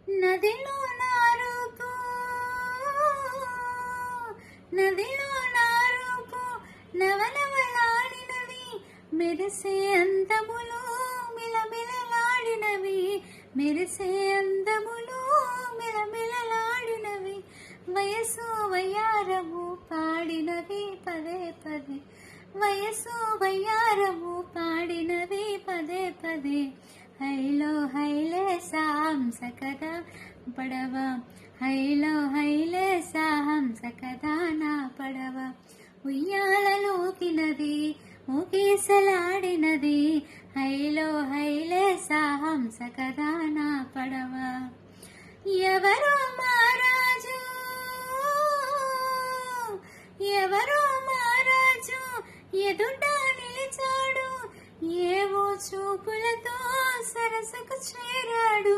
నదిలో నా రూపు, నదిలో నా రూపు నవనవలాడినవి, మెరిసే అందములు మిలమిలలాడినవి, మెరిసే అందములు మిలమిలలాడినవి, వయసు వయ్యారము పాడినవి పదే పదే, వయసు వయ్యారము పాడినవి పదే పదే. హైలో హైలే సాహంస కదా పడవ, హైలో హైలే సాహంస కదా నా పడవ, ఉయ్యాలలోకినది ఊగేసలాడినది, హైలో హైలే సాహంస కదా నా పడవ. ఎవరో మహారాజు, ఎవరో మహారాజు ఎదుట నిలిచాడు, ఏవో చూపులతో సరసకు చేరాడు.